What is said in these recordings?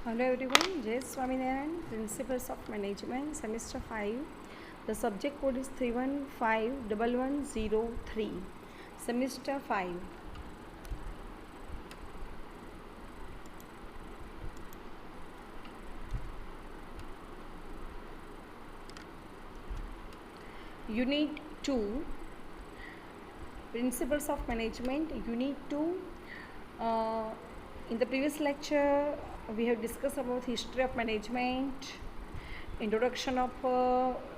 Hello everyone, Jay Swaminarayan, Principles of Management, Semester 5. The subject code is 3151103, Semester 5. Unit 2, Principles of Management, Unit 2. In the previous lecture, we have discussed about history of management, introduction of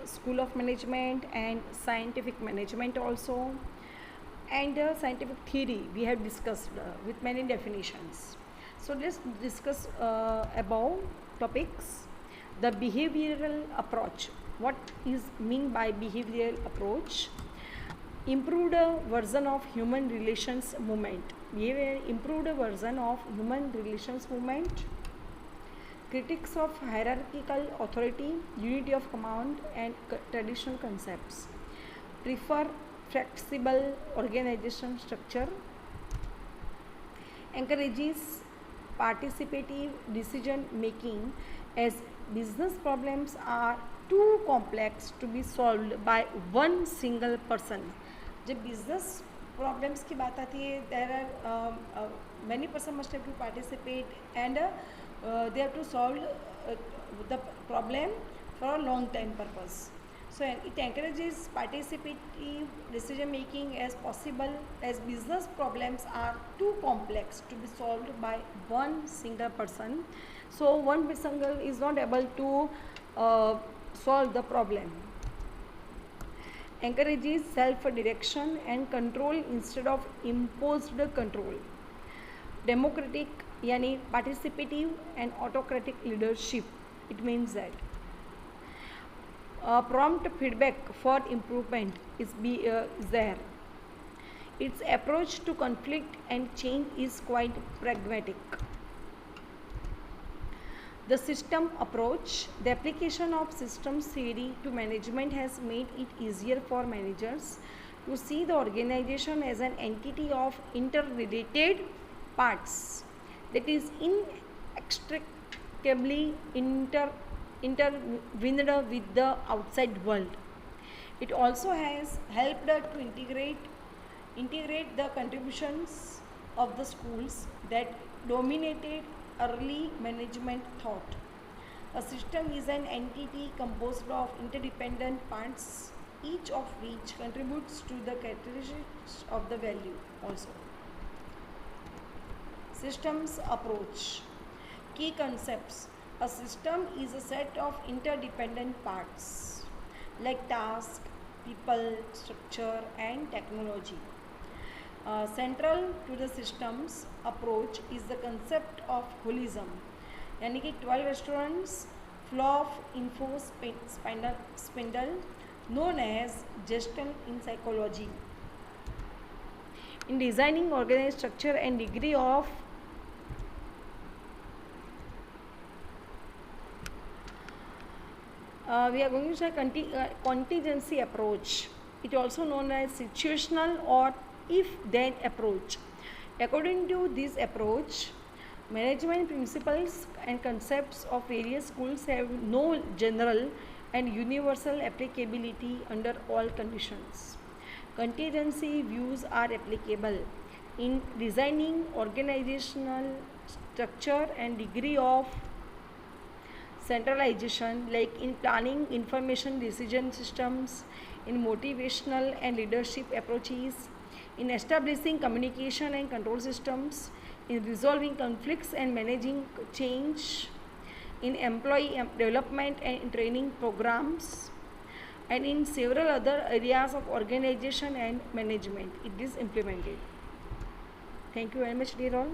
school of management and scientific management also, and scientific theory we have discussed with many definitions. So let's discuss about topics. The behavioral approach. What is mean by behavioral approach? Improved version of human relations movement. Improved version of human relations movement. Critics of hierarchical authority, unity of command and traditional concepts. Prefer flexible organization structure. Encourages participative decision making as business problems are too complex to be solved by one single person. जब business problems की बात आती है, there are many person must have to participate and they have to solve the problem for a long time purpose. So it encourages participative decision making as possible as business problems are too complex to be solved by one single person. So one single is not able to solve the problem. Encourages self-direction and control instead of imposed control. Democratic यानी participative and autocratic leadership. It means that prompt feedback for improvement is there. Its approach to conflict and change is quite pragmatic. The system approach. The application of systems theory to management has made it easier for managers to see the organization as an entity of interrelated parts that is inextricably intertwined with the outside world. It also has helped to integrate the contributions of the schools that dominated early management thought. A system is an entity composed of interdependent parts, each of which contributes to the characteristics of the value also. Systems approach. Key concepts. A system is a set of interdependent parts like task, people, structure and technology. Central to the systems approach is the concept of holism. यानी कि 12 restaurants flow of info spindle known as gestal in psychology. In designing organized structure and degree of we are going to say contingency approach. It also known as situational or if-then approach. According to this approach, management principles and concepts of various schools have no general and universal applicability under all conditions. Contingency views are applicable in designing organizational structure and degree of centralization, like in planning information decision systems, in motivational and leadership approaches, in establishing communication and control systems, in resolving conflicts and managing change, in employee development and training programs, and in several other areas of organization and management. It is implemented. Thank you very much, dear all.